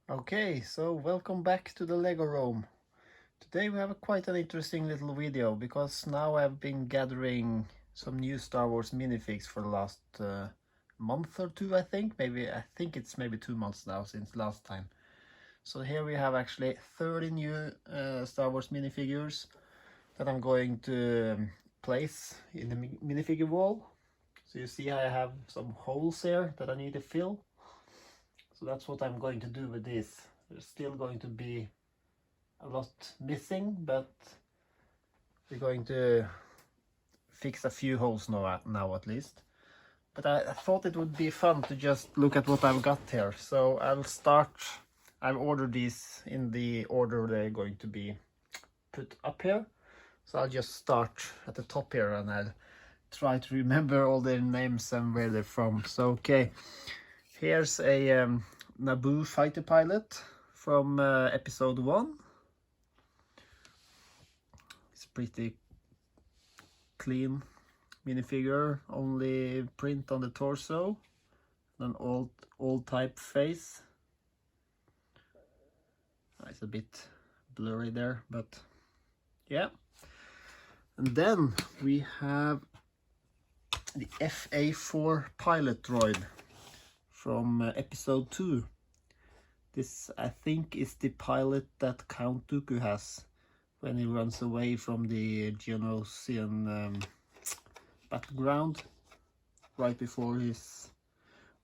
Okay, so welcome back to the Lego room. Today we have quite an interesting little video because now I've been gathering some new Star Wars minifigs for the last month or two, I think. I think it's maybe 2 months now since last time. So here we have actually 30 new Star Wars minifigures that I'm going to place in the minifigure wall. So you see I have some holes here that I need to fill. So that's what I'm going to do with this. There's still going to be a lot missing, but we're going to fix a few holes now at least. But I thought it would be fun to just look at what I've got here. So I've ordered these in the order they're going to be put up here. So I'll just start at the top here and I'll try to remember all their names and where they're from. So okay, here's a Naboo fighter pilot from episode 1. It's pretty clean minifigure, only print on the torso, an old type face. It's a bit blurry there, but yeah. And then we have the FA4 pilot droid from episode 2. This, I think, is the pilot that Count Dooku has when he runs away from the Geonosian battleground right before his,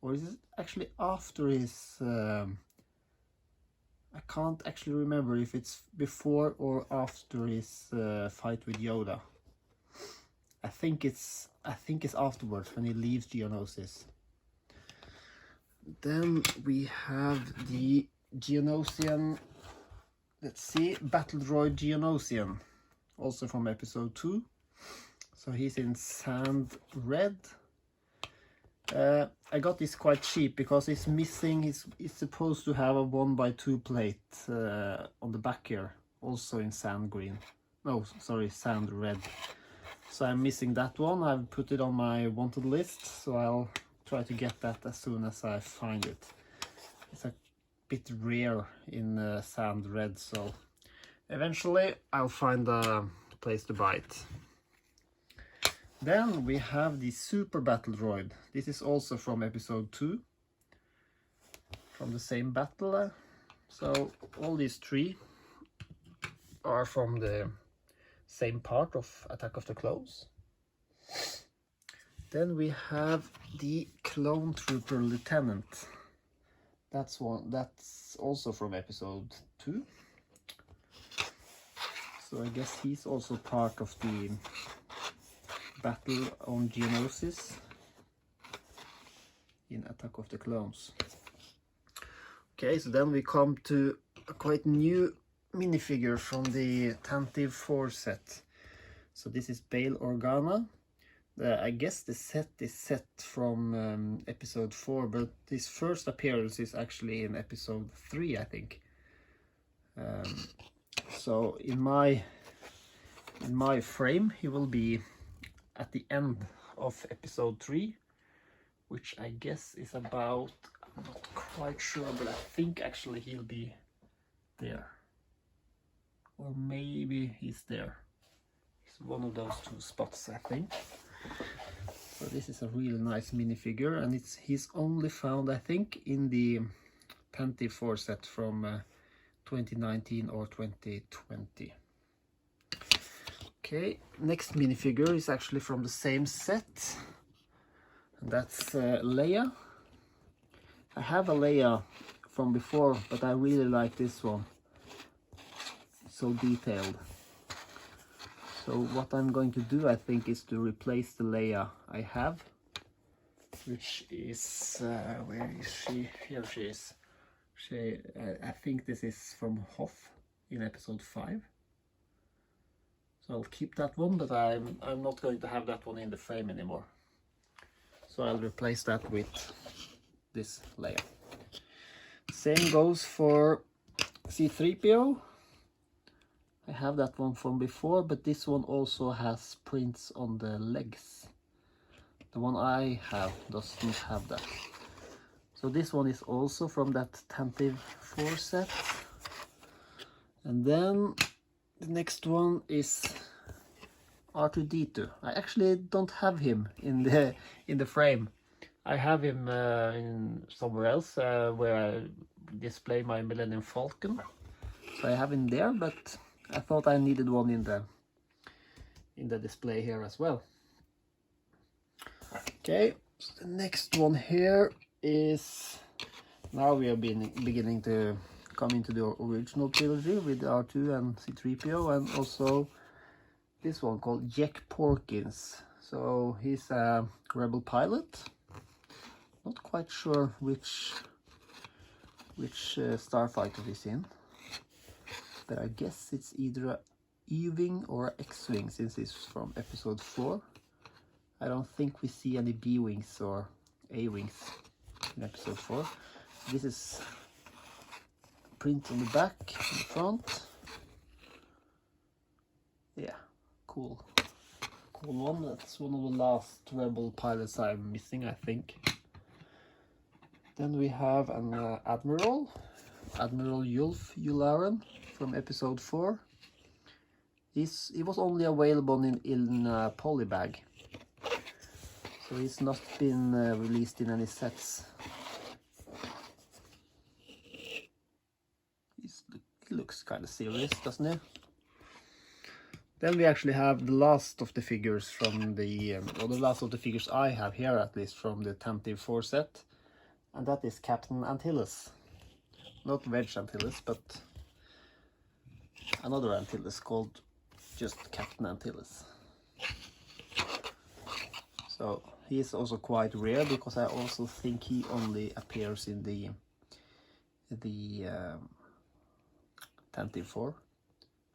or is it actually after his, I can't actually remember if it's before or after his fight with Yoda. I think it's afterwards when he leaves Geonosis. Then we have the Geonosian, let's see, Battle Droid Geonosian, also from episode 2. So he's in sand red. I got this quite cheap because it's missing, it's supposed to have a 1x2 plate on the back here, also in sand green. No, sorry, sand red. So I'm missing that one. I've put it on my wanted list, so I'll try to get that as soon as I find it. It's a bit rare in sand red, so eventually I'll find a place to buy it. Then we have the Super Battle Droid. This is also from episode 2, from the same battle. So all these 3 are from the same part of Attack of the Clones. Then we have the Clone Trooper Lieutenant. That's also from episode 2. So I guess he's also part of the battle on Geonosis in Attack of the Clones. Okay, so then we come to a quite new minifigure from the Tantive 4 set. So this is Bail Organa. I guess the set is set from episode 4, but his first appearance is actually in episode 3, I think. So in my frame, he will be at the end of episode 3, which I guess is about, I'm not quite sure, but I think actually he'll be there. Or maybe he's there. It's one of those 2 spots, I think. So this is a really nice minifigure, and he's only found, I think, in the Tantive 4 set from 2019 or 2020. Okay, next minifigure is actually from the same set, and that's Leia. I have a Leia from before, but I really like this one. It's so detailed. So what I'm going to do, I think, is to replace the Leia I have, which is, where is she? Here she is. I think this is from Hoth in episode 5. So I'll keep that one, but I'm not going to have that one in the frame anymore. So I'll replace that with this Leia. Same goes for C-3PO. I have that one from before, but this one also has prints on the legs. The one I have doesn't have that. So this one is also from that Tantive 4 set. And then the next one is R2D2. I actually don't have him in the frame. I have him in somewhere else where I display my Millennium Falcon. So I have him there, but I thought I needed one in the display here as well. Okay, so the next one here is, now we are beginning to come into the original trilogy with R2 and C-3PO, and also this one called Jack Porkins. So he's a rebel pilot. Not quite sure which starfighter he's in, but I guess it's either a E-wing or a X-wing, since it's from episode 4. I don't think we see any B-wings or A-wings in episode 4. This is print on the back, on the front. Yeah, cool one. That's one of the last rebel pilots I'm missing, I think. Then we have an Admiral Yulf Yularen from episode 4. He was only available in polybag, so he's not been released in any sets. He looks kind of serious, doesn't he? Then we actually have the last of the figures from the last of the figures I have here, at least, from the Tantive 4 set, and that is Captain Antilles. Not Wedge Antilles, but another Antilles called just Captain Antilles. So he is also quite rare, because I also think he only appears in the Tantive 4,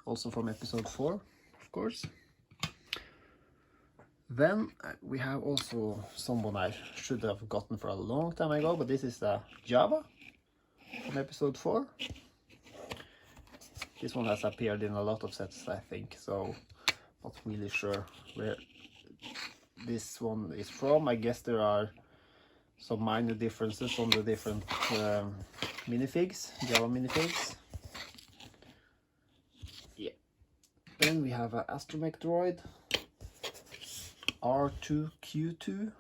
also from episode 4, of course. Then we have also someone I should have gotten for a long time ago, but this is the Java from episode 4. This one has appeared in a lot of sets, I think, so not really sure where this one is from. I guess there are some minor differences on the different minifigs, Java minifigs. Yeah. Then we have an astromech droid, R2Q2.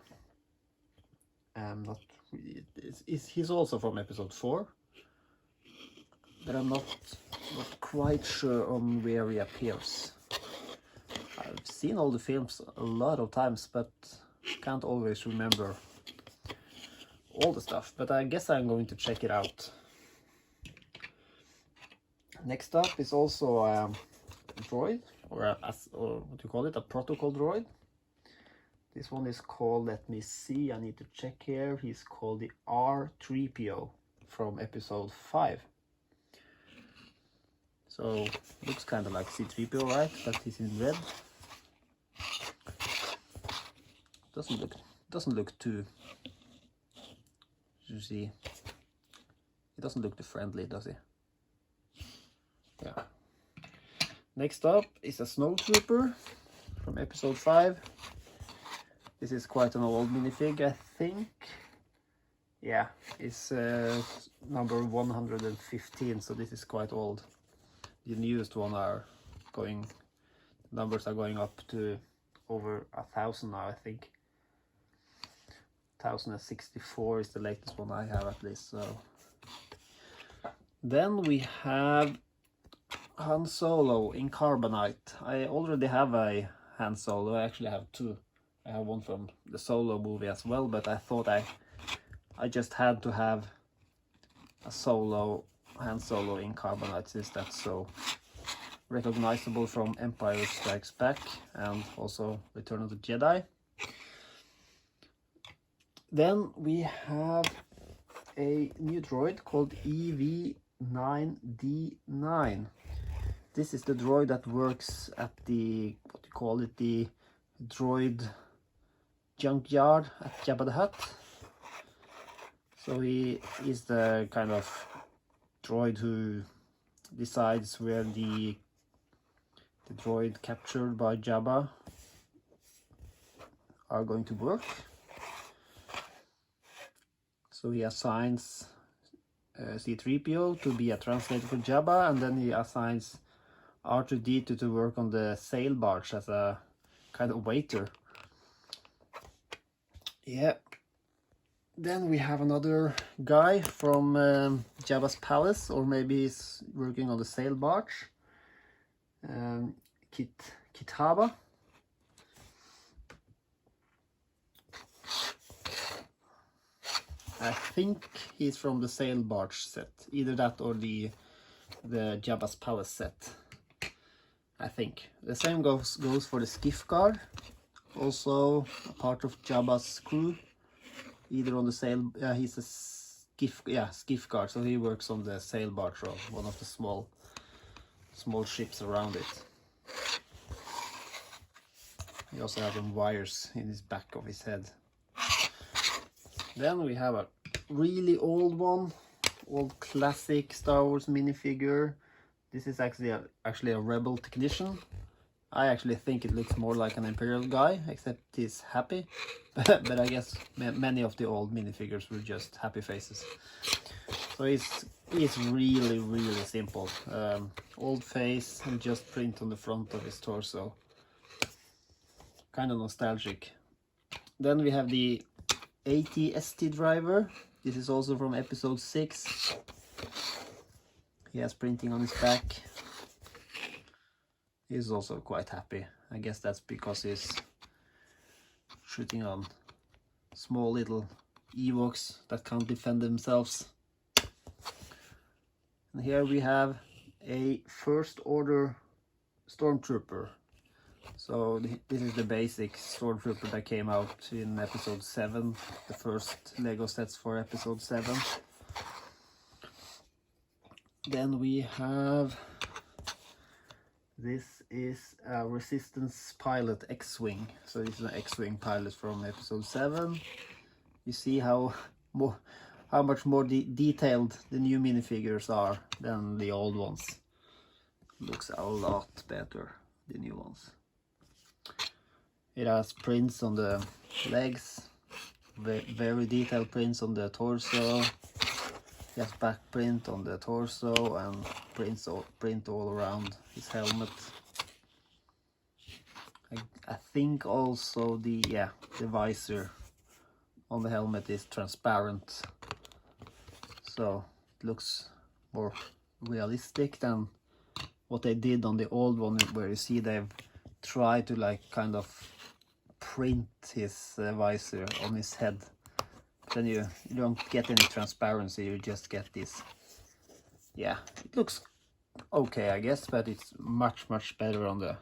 Not really, he's also from episode 4, but I'm not quite sure on where he appears. I've seen all the films a lot of times, but can't always remember all the stuff, but I guess I'm going to check it out. Next up is also a droid, or what do you call it, a protocol droid. This one is called, let me see, I need to check here, he's called the R3PO from episode 5. So looks kind of like C-3PO, right? But he's in red. Doesn't look too, you see, he doesn't look too friendly, does he? Yeah. Next up is a snowtrooper from episode 5. This is quite an old minifig, I think. Yeah, it's number 115, so this is quite old. The newest one numbers are going up to over 1,000 now, I think. 1064 is the latest one I have, at least. So then we have Han Solo in Carbonite. I already have a Han Solo. I actually have two. I have one from the Solo movie as well, but I thought I just had to have a Han Solo in Carbonite, since that's so recognizable from Empire Strikes Back and also Return of the Jedi. Then we have a new droid called EV9D9. This is the droid that works at the, what do you call it, the droid junkyard at Jabba the Hutt. So he is the kind of droid who decides where the droid captured by Jabba are going to work. So he assigns C-3PO to be a translator for Jabba, and then he assigns R2-D2 to work on the sail barge as a kind of waiter. Yeah. Then we have another guy from Jabba's palace, or maybe he's working on the sail barge. Kitaba. I think he's from the sail barge set, either that or the Jabba's palace set. I think the same goes for the skiff guard, also a part of Jabba's crew, either on the sail. He's a skiff guard, so he works on the sail barge, or one of the small ships around it. He also has some wires in his back of his head. Then we have a really old one, old classic Star Wars minifigure. This is actually a rebel technician. I actually think it looks more like an Imperial guy, except he's happy. But I guess many of the old minifigures were just happy faces. So he's really, really simple. Old face and just print on the front of his torso. Kind of nostalgic. Then we have the AT-ST driver. This is also from episode 6. He has printing on his back. He's also quite happy. I guess that's because he's shooting on small little Ewoks that can't defend themselves. And here we have a First Order Stormtrooper. So this is the basic Stormtrooper that came out in episode 7, the first Lego sets for episode 7. Then we have, this is a Resistance pilot X-Wing. So this is an X-Wing pilot from episode 7. You see how much more detailed the new minifigures are than the old ones. Looks a lot better, the new ones. It has prints on the legs, very detailed prints on the torso. He has back print on the torso and print all around his helmet. I think also the visor on the helmet is transparent, so it looks more realistic than what they did on the old one, where you see they've tried to like kind of print his visor on his head. Then you don't get any transparency, you just get this. Yeah, it looks okay, I guess, but it's much better on the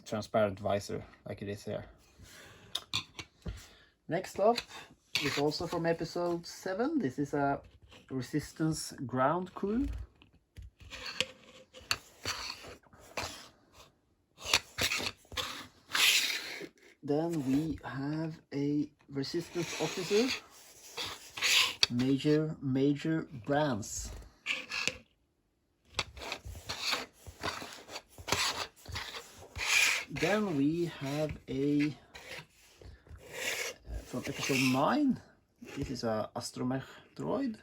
transparent visor like it is here. Next up is also from episode 7. This is a Resistance ground crew. Then we have a Resistance officer, Major Brands. Then we have a from episode 9. This is a astromech droid.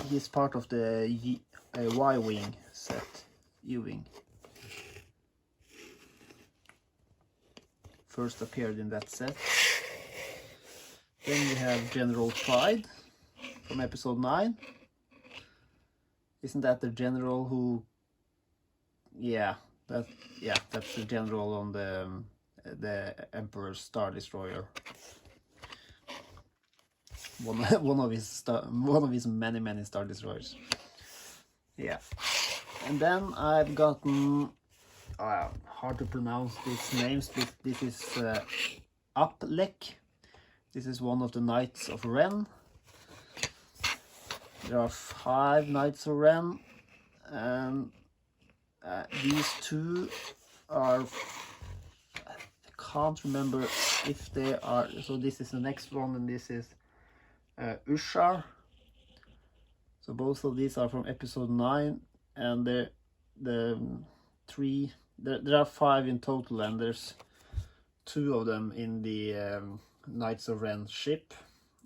He's part of the Y-wing set, U-wing. First appeared in that set. Then we have General Pride from episode 9. Isn't that the general who? That's the general on the Emperor's Star Destroyer. One of his many Star Destroyers. Yeah, and then I've gotten. Hard to pronounce these names. This is Uplek. This is one of the Knights of Ren. There are 5 Knights of Ren, and these 2 are, I can't remember if they are, so this is the next one, and this is Ushar. So both of these are from episode 9, and there are 5 in total, and there's two of them in the Knights of Ren ship,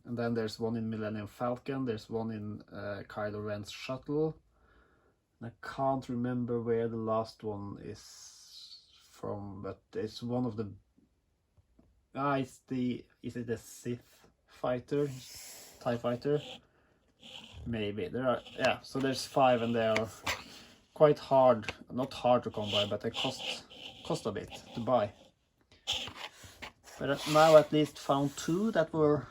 and then there's one in Millennium Falcon, there's one in Kylo Ren's shuttle. I can't remember where the last one is from, but it's one of the is it the Sith fighter, TIE fighter? Maybe. There are, yeah, so there's 5 and they are quite hard, not hard to come by, but they cost a bit to buy. But now at least found 2 that were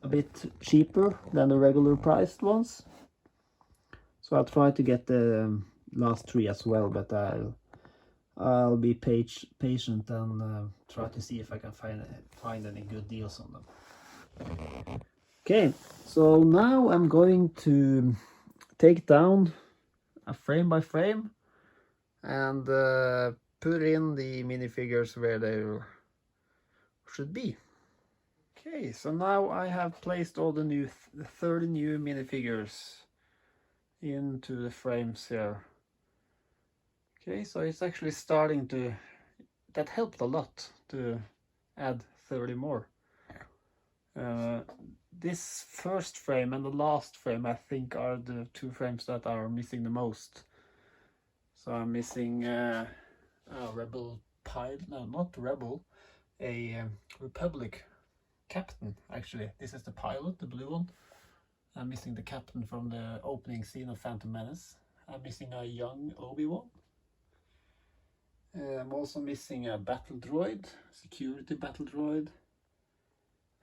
a bit cheaper than the regular priced ones. So I'll try to get the last 3 as well, but I'll be patient and try to see if I can find any good deals on them. Okay, so now I'm going to take down a frame by frame and put in the minifigures where they should be. Okay, so now I have placed all the 30 new minifigures into the frames here. Okay, so it's actually starting to, that helped a lot to add 30 more. This first frame and the last frame I think are the 2 frames that are missing the most. So I'm missing a Rebel pilot, no, not Rebel, a Republic captain actually. This is the pilot, the blue one. I'm missing the captain from the opening scene of Phantom Menace. I'm missing a young Obi-Wan. I'm also missing a battle droid, security battle droid.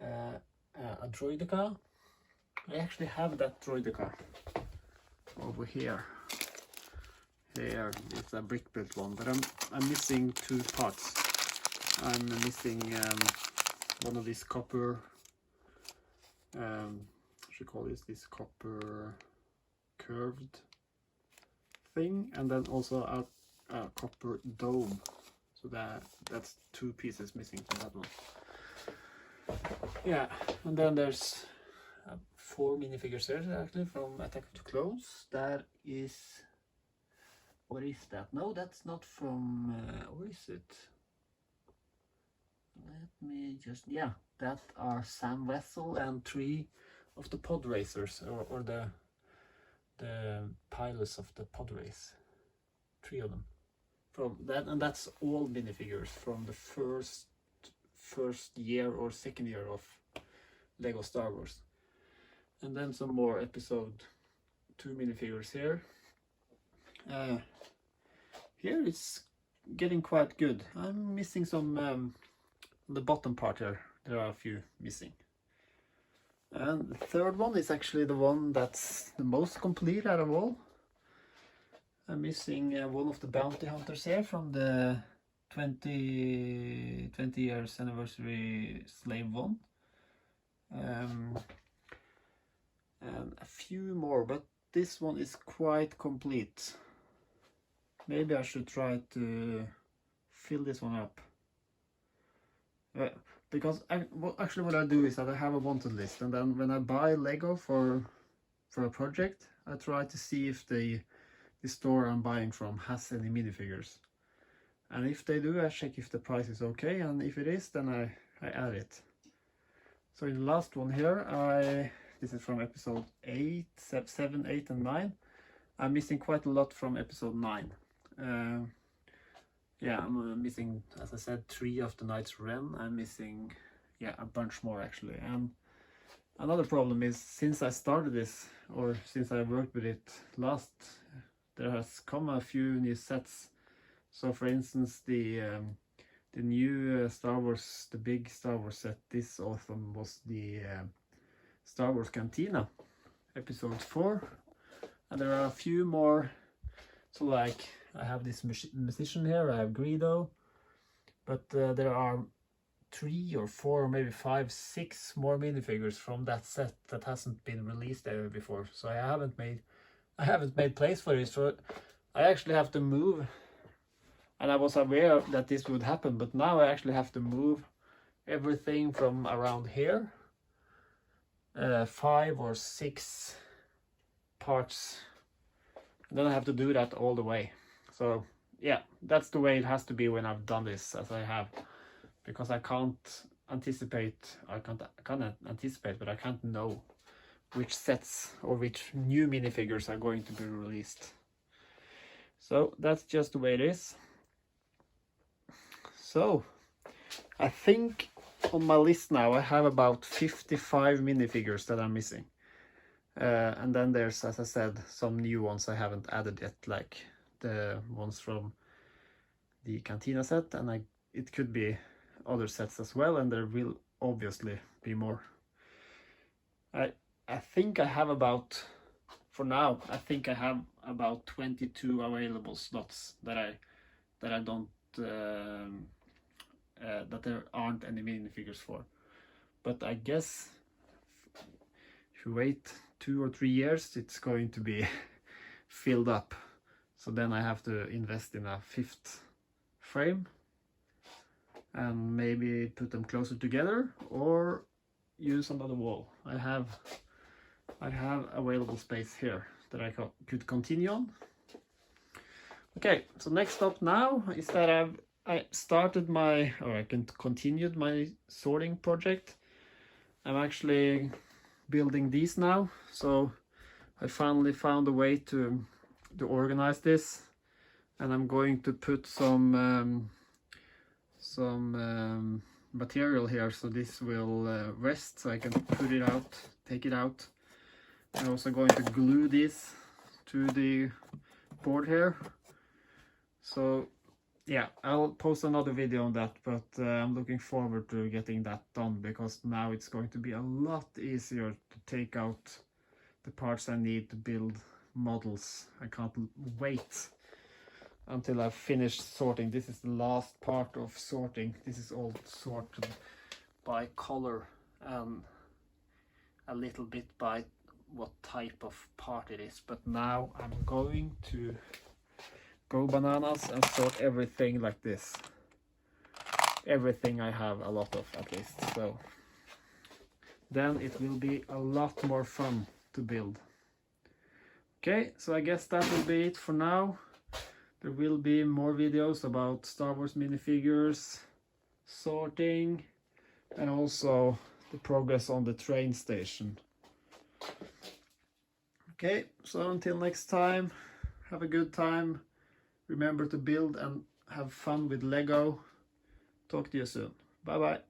A droideka. I actually have that droideka over here. Here it's a brick built one, but I'm missing 2 parts. I'm missing one of these copper. I should call this copper curved thing, and then also a copper dome. So that's 2 pieces missing from that one. Yeah, and then there's 4 minifigures there actually from Attack of the Clones. That is, what is that? No, that's not from, where is it? Let me just, yeah, that are Sam Wessel and 3 of the pod racers, or the pilots of the pod race. 3 of them. From that, and that's all minifigures from the first year or second year of Lego Star Wars. And then some more episode 2 minifigures here. Here it's getting quite good. I'm missing some on the bottom part here. There are a few missing. And the third one is actually the one that's the most complete out of all. I'm missing one of the bounty hunters here from the 20 years anniversary Slave 1. And a few more, but this one is quite complete. Maybe I should try to fill this one up. Because actually what I do is that I have a wanted list, and then when I buy Lego for a project, I try to see if the store I'm buying from has any minifigures. And if they do, I check if the price is okay, and if it is, then I add it. So in the last one here, this is from episode 8, 7, 8 and 9. I'm missing quite a lot from episode 9. Yeah, I'm missing, as I said, 3 of the Knights of Ren. I'm missing, yeah, a bunch more actually. And another problem is, since I started this, or since I worked with it last, there has come a few new sets. So for instance, the new Star Wars, the big Star Wars set this autumn was the Star Wars Cantina, episode 4. And there are a few more, so like, I have this musician here, I have Greedo, but there are 3 or 4 or maybe 5, 6 more minifigures from that set that hasn't been released ever before. So I haven't made place for it, so I actually have to move. And I was aware that this would happen, but now I actually have to move everything from around here, 5 or 6 parts, and then I have to do that all the way. So yeah, that's the way it has to be when I've done this, as I have, because I can't anticipate, I can't anticipate, but I can't know which sets or which new minifigures are going to be released. So that's just the way it is. So I think on my list now I have about 55 minifigures that I'm missing. And then there's, as I said, some new ones I haven't added yet, like the ones from the Cantina set, and it could be other sets as well, and there will obviously be more. I think I have about, for now, I think I have about 22 available slots that I don't that there aren't any minifigures for. But I guess if you wait 2 or 3 years, it's going to be filled up. So then I have to invest in a 5th frame and maybe put them closer together or use another wall. I have available space here that I could continue on. Okay, so next up now is that I started my, or I continued my sorting project. I'm actually building these now, so I finally found a way to organize this, and I'm going to put some material here, so this will rest, so I can put it out, take it out. I'm also going to glue this to the board here. So yeah, I'll post another video on that, but I'm looking forward to getting that done, because now it's going to be a lot easier to take out the parts I need to build models. I can't wait until I've finished sorting. This is the last part of sorting. This is all sorted by color and a little bit by what type of part it is. But now I'm going to go bananas and sort everything like this. Everything I have a lot of, at least. So then it will be a lot more fun to build. Okay, so I guess that will be it for now. There will be more videos about Star Wars minifigures, sorting, and also the progress on the train station. Okay, so until next time, have a good time. Remember to build and have fun with Lego. Talk to you soon. Bye bye.